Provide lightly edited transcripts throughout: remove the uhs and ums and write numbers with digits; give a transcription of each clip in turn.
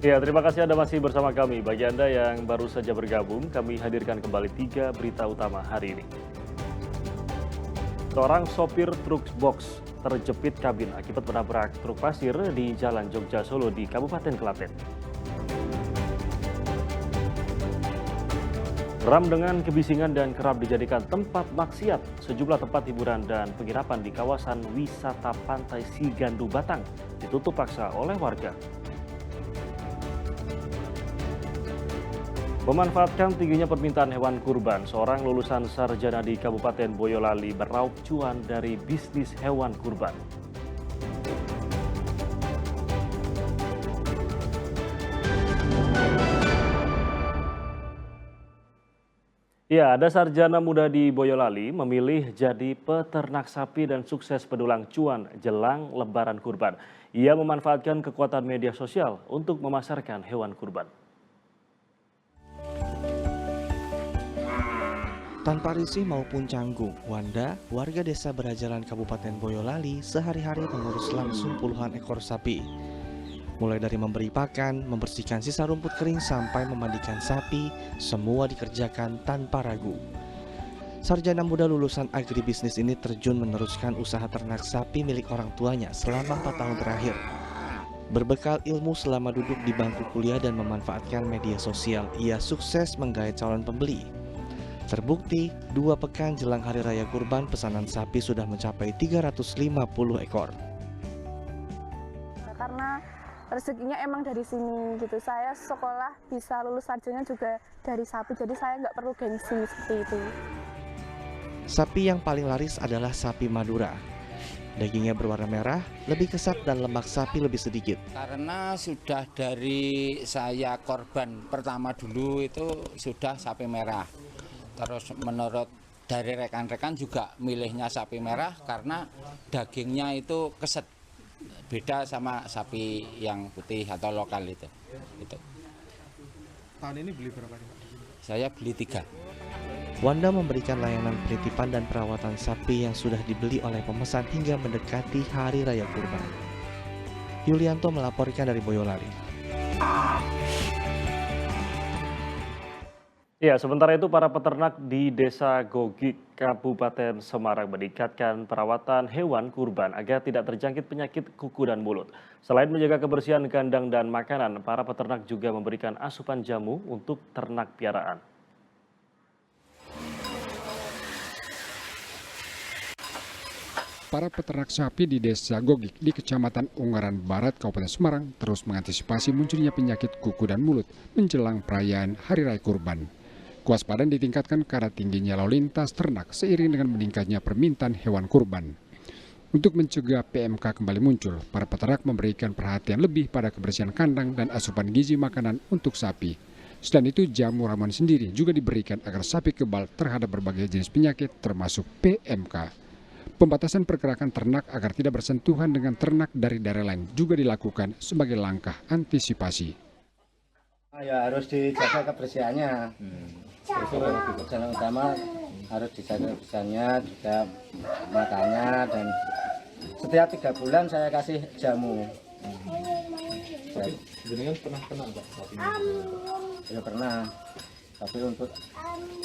Ya, terima kasih Anda masih bersama kami. Bagi Anda yang baru saja bergabung, kami hadirkan kembali 3 berita utama hari ini. Seorang sopir truk box terjepit kabin akibat menabrak truk pasir di Jalan Jogja Solo di Kabupaten Klaten. Ram dengan kebisingan dan kerap dijadikan tempat maksiat, sejumlah tempat hiburan dan penginapan di kawasan wisata Pantai Sigandu Batang ditutup paksa oleh warga. Memanfaatkan tingginya permintaan hewan kurban, seorang lulusan sarjana di Kabupaten Boyolali meraup cuan dari bisnis hewan kurban. Ya, ada sarjana muda di Boyolali memilih jadi peternak sapi dan sukses mendulang cuan jelang Lebaran Kurban. Ia memanfaatkan kekuatan media sosial untuk memasarkan hewan kurban. Tanpa risih maupun canggung, Wanda, warga desa Berajalan Kabupaten Boyolali, sehari-hari mengurus langsung puluhan ekor sapi. Mulai dari memberi pakan, membersihkan sisa rumput kering sampai memandikan sapi, semua dikerjakan tanpa ragu. Sarjana muda lulusan agribisnis ini terjun meneruskan usaha ternak sapi milik orang tuanya selama 4 tahun terakhir. Berbekal ilmu selama duduk di bangku kuliah dan memanfaatkan media sosial, ia sukses menggait calon pembeli. Terbukti, 2 pekan jelang Hari Raya Kurban, pesanan sapi sudah mencapai 350 ekor. Karena rezekinya emang dari sini gitu. Saya sekolah bisa lulus sarjana juga dari sapi, jadi saya nggak perlu gengsi seperti itu. Sapi yang paling laris adalah sapi Madura. Dagingnya berwarna merah, lebih kesat dan lemak sapi lebih sedikit. Karena sudah dari saya korban pertama dulu itu sudah sapi merah. Terus menurut dari rekan-rekan juga milihnya sapi merah karena dagingnya itu keset. Beda sama sapi yang putih atau lokal itu. Tahun ini beli berapa? Saya beli 3. Wanda memberikan layanan penitipan dan perawatan sapi yang sudah dibeli oleh pemesan hingga mendekati Hari Raya Kurban. Yulianto melaporkan dari Boyolali. Ya, sementara itu para peternak di Desa Gogik, Kabupaten Semarang meningkatkan perawatan hewan kurban agar tidak terjangkit penyakit kuku dan mulut. Selain menjaga kebersihan kandang dan makanan, para peternak juga memberikan asupan jamu untuk ternak piaraan. Para peternak sapi di Desa Gogik di Kecamatan Ungaran Barat, Kabupaten Semarang terus mengantisipasi munculnya penyakit kuku dan mulut menjelang perayaan Hari Raya Kurban. Kewaspadaan ditingkatkan karena tingginya lalu lintas ternak seiring dengan meningkatnya permintaan hewan kurban. Untuk mencegah PMK kembali muncul, para peternak memberikan perhatian lebih pada kebersihan kandang dan asupan gizi makanan untuk sapi. Selain itu, jamu ramuan sendiri juga diberikan agar sapi kebal terhadap berbagai jenis penyakit termasuk PMK. Pembatasan pergerakan ternak agar tidak bersentuhan dengan ternak dari daerah lain juga dilakukan sebagai langkah antisipasi. Ya harus dijaga kebersihannya. Itu kebersihan utama, harus dijaga kebersihannya, juga makannya, dan setiap 3 bulan saya kasih jamu. Jenengan pernah kena nggak sapi? Ya pernah, tapi untuk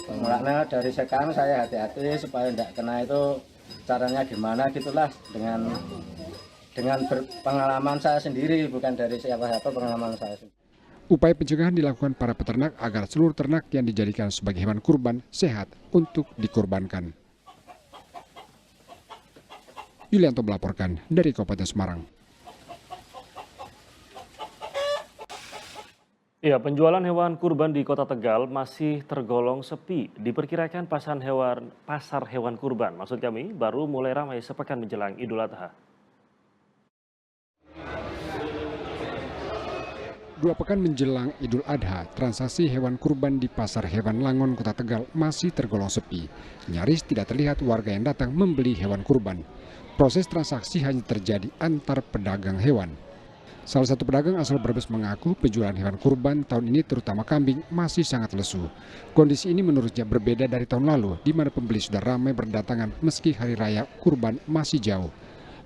mulanya dari sekarang saya hati-hati supaya tidak kena. Itu caranya gimana gitulah, dengan pengalaman saya sendiri, bukan dari siapa-siapa, pengalaman saya sendiri. Upaya pencegahan dilakukan para peternak agar seluruh ternak yang dijadikan sebagai hewan kurban sehat untuk dikurbankan. Yulianto melaporkan dari Kabupaten Semarang. Ya, penjualan hewan kurban di Kota Tegal masih tergolong sepi. Diperkirakan pasar hewan kurban, maksud kami, baru mulai ramai sepekan menjelang Idul Adha. 2 pekan menjelang Idul Adha, transaksi hewan kurban di Pasar Hewan Langon, Kota Tegal masih tergolong sepi. Nyaris tidak terlihat warga yang datang membeli hewan kurban. Proses transaksi hanya terjadi antar pedagang hewan. Salah satu pedagang asal Brebes mengaku penjualan hewan kurban tahun ini terutama kambing masih sangat lesu. Kondisi ini menurutnya berbeda dari tahun lalu, di mana pembeli sudah ramai berdatangan meski hari raya kurban masih jauh.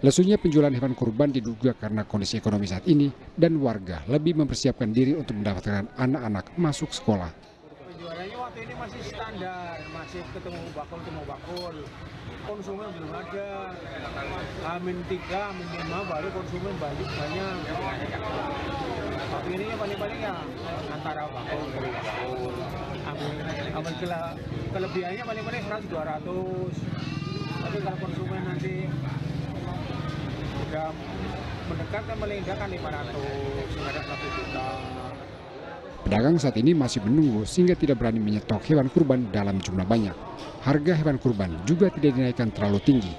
Lesunya penjualan hewan kurban diduga karena kondisi ekonomi saat ini dan warga lebih mempersiapkan diri untuk mendaftarkan anak-anak masuk sekolah. Penjualannya waktu ini masih standar, masih ketemu bakul. Konsumen belum ada. Amin 3, Amin 5 baru konsumen banyak. Tapi ini paling-paling ya antara bakul. Amin kelebihannya paling-paling 100-200. Tapi kalau konsumen nanti udah mendekat kan paling enggak kan 500, sehingga ada 1 juta. Pedagang saat ini masih menunggu sehingga tidak berani menyetok hewan kurban dalam jumlah banyak. Harga hewan kurban juga tidak dinaikkan terlalu tinggi.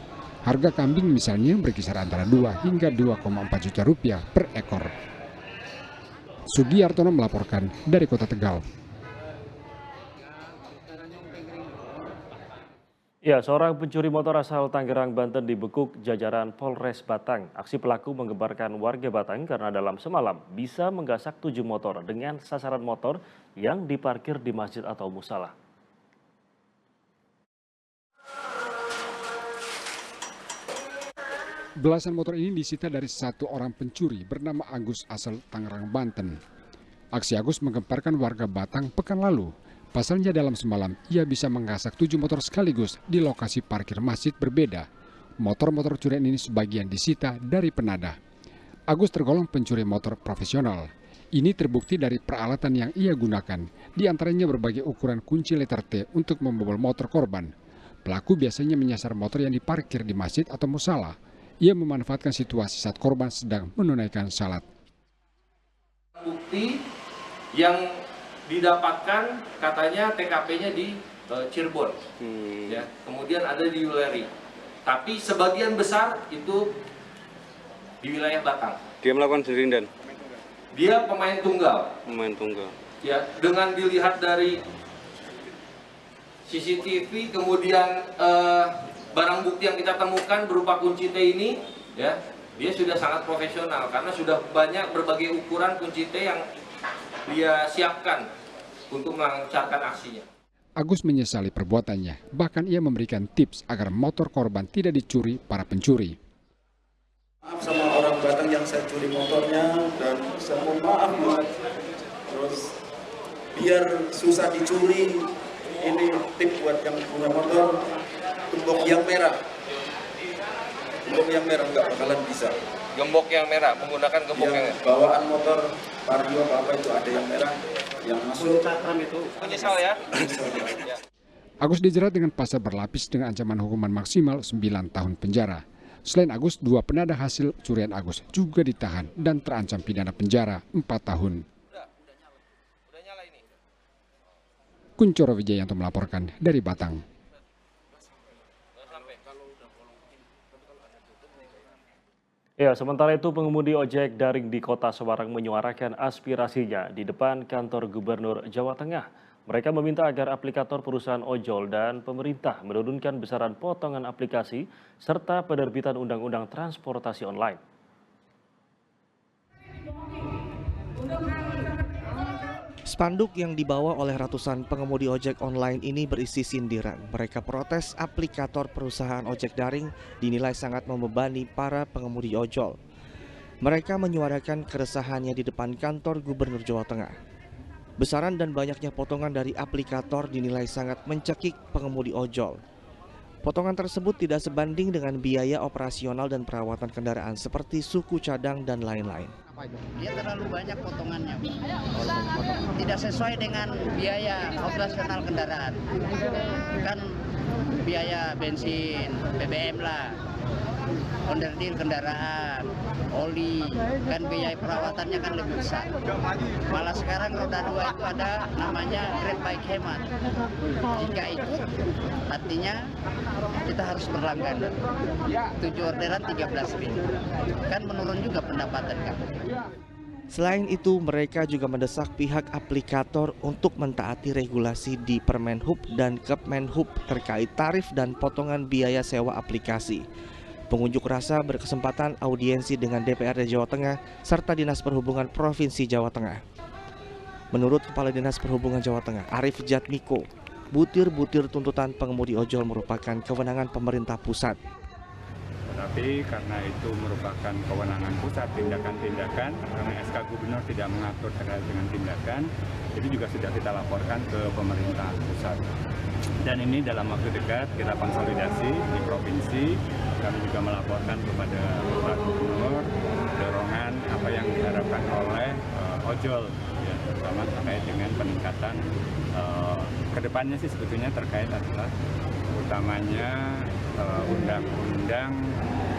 Harga kambing misalnya berkisar antara 2 hingga 2,4 juta rupiah per ekor. Sugiartono melaporkan dari Kota Tegal. Ya, seorang pencuri motor asal Tangerang, Banten dibekuk jajaran Polres Batang. Aksi pelaku menggemparkan warga Batang karena dalam semalam bisa menggasak 7 motor dengan sasaran motor yang diparkir di masjid atau musala. Belasan motor ini disita dari satu orang pencuri bernama Agus asal Tangerang, Banten. Aksi Agus menggemparkan warga Batang pekan lalu. Pasalnya dalam semalam, ia bisa menggasak 7 motor sekaligus di lokasi parkir masjid berbeda. Motor-motor curian ini sebagian disita dari penadah. Agus tergolong pencuri motor profesional. Ini terbukti dari peralatan yang ia gunakan, di antaranya berbagai ukuran kunci letter T untuk membobol motor korban. Pelaku biasanya menyasar motor yang diparkir di masjid atau musala. Ia memanfaatkan situasi saat korban sedang menunaikan salat. Bukti yang didapatkan katanya TKP-nya di Cirebon, ya. Kemudian ada di Yuleri, tapi sebagian besar itu di wilayah Batang. Dia melakukan sendiri dan dia pemain tunggal. Ya, dengan dilihat dari CCTV, kemudian barang bukti yang kita temukan berupa kunci T ini, ya, dia sudah sangat profesional karena sudah banyak berbagai ukuran kunci T yang dia siapkan untuk melancarkan aksinya. Agus menyesali perbuatannya, bahkan ia memberikan tips agar motor korban tidak dicuri para pencuri. Maaf sama orang Batang yang saya curi motornya, dan saya mohon maaf banget. Terus biar susah dicuri, ini tip buat yang punya motor, gembok yang merah. Gembok yang merah nggak bakalan bisa. Gembok yang merah, menggunakan gembok yang merah. Bawaan motor Vario apa itu ada yang merah, yang masuk itu. Menyesal ya? Agus dijerat dengan pasal berlapis dengan ancaman hukuman maksimal 9 tahun penjara. Selain Agus, 2 penadah hasil curian Agus juga ditahan dan terancam pidana penjara 4 tahun. Kuncoro Wijayanto melaporkan dari Batang. Ya, sementara itu pengemudi ojek daring di Kota Semarang menyuarakan aspirasinya di depan kantor Gubernur Jawa Tengah. Mereka meminta agar aplikator perusahaan ojol dan pemerintah menurunkan besaran potongan aplikasi serta penerbitan Undang-Undang Transportasi Online. Spanduk yang dibawa oleh ratusan pengemudi ojek online ini berisi sindiran. Mereka protes aplikator perusahaan ojek daring dinilai sangat membebani para pengemudi ojol. Mereka menyuarakan keresahannya di depan kantor Gubernur Jawa Tengah. Besaran dan banyaknya potongan dari aplikator dinilai sangat mencekik pengemudi ojol. Potongan tersebut tidak sebanding dengan biaya operasional dan perawatan kendaraan seperti suku cadang dan lain-lain. Dia terlalu banyak potongannya, tidak sesuai dengan biaya operasional kendaraan. Kan biaya bensin, BBM lah, onderdil kendaraan, oli, kan biaya perawatannya kan lebih besar. Malah sekarang roda 2 itu ada namanya Grab Bike Hemat. Jika ikut, artinya kita harus berlangganan. 7 orderan 13.000. Kan menurun juga pendapatan kan. Selain itu, mereka juga mendesak pihak aplikator untuk mentaati regulasi di Permenhub dan Kepmenhub terkait tarif dan potongan biaya sewa aplikasi. Pengunjuk rasa berkesempatan audiensi dengan DPRD Jawa Tengah serta Dinas Perhubungan Provinsi Jawa Tengah. Menurut Kepala Dinas Perhubungan Jawa Tengah, Arif Jatmiko, butir-butir tuntutan pengemudi ojol merupakan kewenangan pemerintah pusat. Tetapi karena itu merupakan kewenangan pusat, tindakan-tindakan, karena SK Gubernur tidak mengatur terkait dengan tindakan, itu juga sudah kita laporkan ke pemerintah pusat. Dan ini dalam waktu dekat kita konsolidasi di provinsi, kami juga melaporkan kepada Bapak Gubernur dorongan apa yang diharapkan oleh ojol, ya, terutama terkait dengan peningkatan kedepannya sih sebetulnya terkait adalah utamanya undang-undang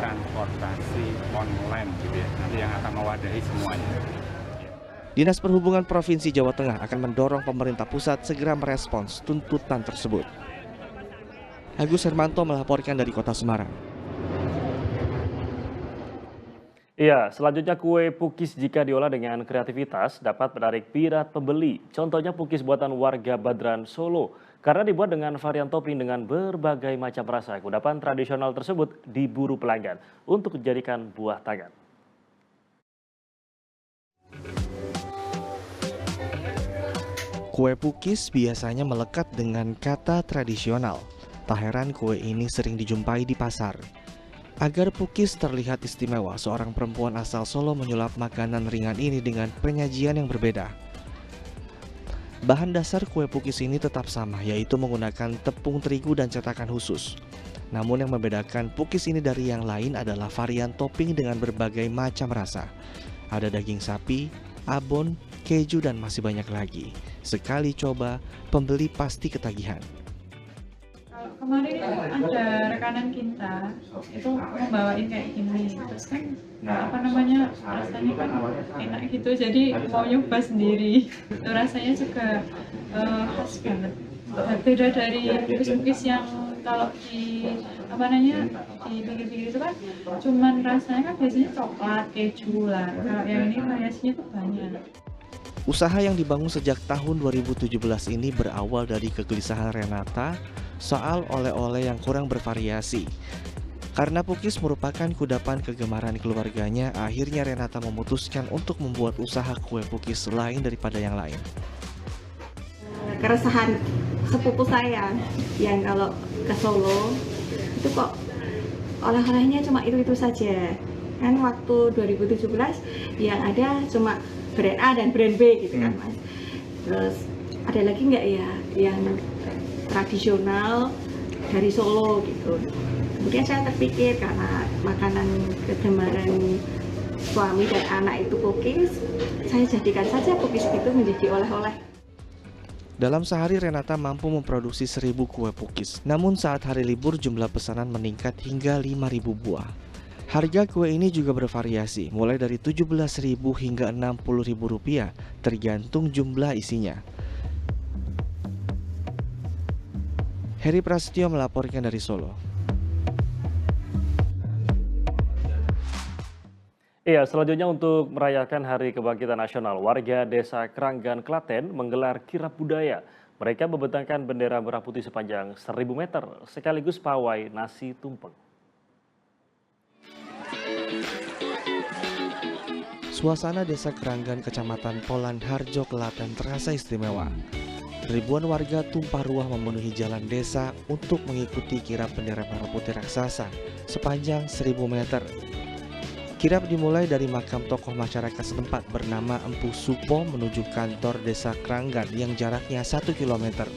transportasi online gitu ya, nanti yang akan mewadahi semuanya. Dinas Perhubungan Provinsi Jawa Tengah akan mendorong pemerintah pusat segera merespons tuntutan tersebut. Agus Hermanto melaporkan dari Kota Semarang. Iya, selanjutnya kue pukis jika diolah dengan kreativitas dapat menarik minat pembeli. Contohnya pukis buatan warga Badran Solo. Karena dibuat dengan varian topping dengan berbagai macam rasa, kudapan tradisional tersebut diburu pelanggan untuk dijadikan buah tangan. Kue pukis biasanya melekat dengan kata tradisional. Tak heran kue ini sering dijumpai di pasar. Agar pukis terlihat istimewa, seorang perempuan asal Solo menyulap makanan ringan ini dengan penyajian yang berbeda. Bahan dasar kue pukis ini tetap sama, yaitu menggunakan tepung terigu dan cetakan khusus. Namun yang membedakan pukis ini dari yang lain adalah varian topping dengan berbagai macam rasa. Ada daging sapi, abon, keju, dan masih banyak lagi. Sekali coba, pembeli pasti ketagihan. Kemarin itu ada rekanan kita itu membawain kayak gini, terus kan rasanya kan enak gitu, jadi mau nyoba sendiri. Itu rasanya juga khas banget, beda dari pukis-pukis yang kalau di di pinggir-pinggir itu kan cuman rasanya kan biasanya coklat, keju lah. Kalau yang ini variasinya tuh banyak. Usaha yang dibangun sejak tahun 2017 ini berawal dari kegelisahan Renata soal oleh-oleh yang kurang bervariasi. Karena pukis merupakan kudapan kegemaran keluarganya, akhirnya Renata memutuskan untuk membuat usaha kue pukis lain daripada yang lain. Keresahan sepupu saya yang kalau ke Solo itu kok oleh-olehnya cuma itu saja. Kan waktu 2017 yang ada cuma brand A dan brand B gitu kan Mas. Terus ada lagi nggak ya yang tradisional dari Solo gitu. Kemudian saya terpikir karena makanan kegemaran suami dan anak itu pukis, saya jadikan saja pukis itu menjadi oleh-oleh. Dalam sehari Renata mampu memproduksi 1000 kue pukis. Namun saat hari libur jumlah pesanan meningkat hingga 5.000 buah. Harga kue ini juga bervariasi, mulai dari Rp17.000 hingga Rp60.000 tergantung jumlah isinya. Heri Prasetyo melaporkan dari Solo. Iya, selanjutnya untuk merayakan Hari Kebangkitan Nasional, warga Desa Kranggan, Klaten menggelar kirap budaya. Mereka membentangkan bendera merah putih sepanjang 1000 meter, sekaligus pawai nasi tumpeng. Suasana Desa Kranggan, Kecamatan Polan Harjo, Klaten terasa istimewa. Ribuan warga tumpah ruah memenuhi jalan desa untuk mengikuti kirap bendera merah putih raksasa sepanjang 1000 meter. Kirap dimulai dari makam tokoh masyarakat setempat bernama Empu Supo menuju kantor Desa Kranggan yang jaraknya 1 km.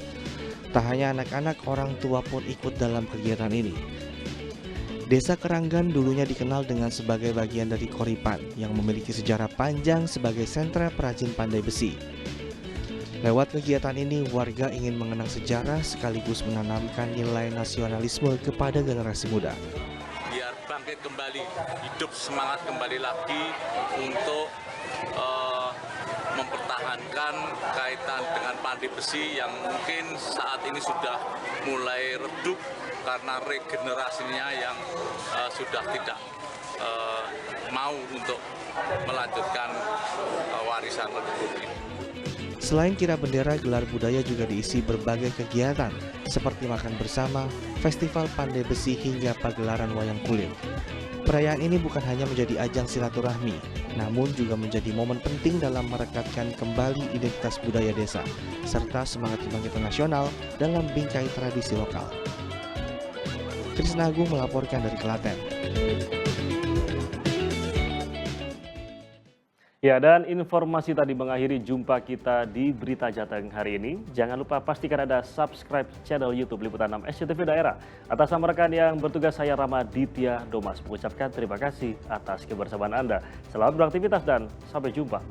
Tak hanya anak-anak, orang tua pun ikut dalam kegiatan ini. Desa Kranggan dulunya dikenal dengan sebagai bagian dari Koripan yang memiliki sejarah panjang sebagai sentra perajin pandai besi. Lewat kegiatan ini, warga ingin mengenang sejarah sekaligus menanamkan nilai nasionalisme kepada generasi muda. Biar bangkit kembali, hidup semangat kembali lagi untuk mempertahankan kaitan dengan pandai besi yang mungkin saat ini sudah mulai redup karena regenerasinya yang sudah tidak mau untuk melanjutkan warisan leluhur ini. Selain kirap bendera, gelar budaya juga diisi berbagai kegiatan seperti makan bersama, festival pandai besi hingga pagelaran wayang kulit. Perayaan ini bukan hanya menjadi ajang silaturahmi, namun juga menjadi momen penting dalam merekatkan kembali identitas budaya desa, serta semangat kebangkitan nasional dalam bingkai tradisi lokal. Krisna Agung melaporkan dari Klaten. Ya, dan informasi tadi mengakhiri jumpa kita di Berita Jateng hari ini. Jangan lupa pastikan ada subscribe channel YouTube Liputan 6 SCTV Daerah. Atas nama rekan yang bertugas, saya Ramaditya Domas mengucapkan terima kasih atas kebersamaan Anda. Selamat beraktivitas dan sampai jumpa.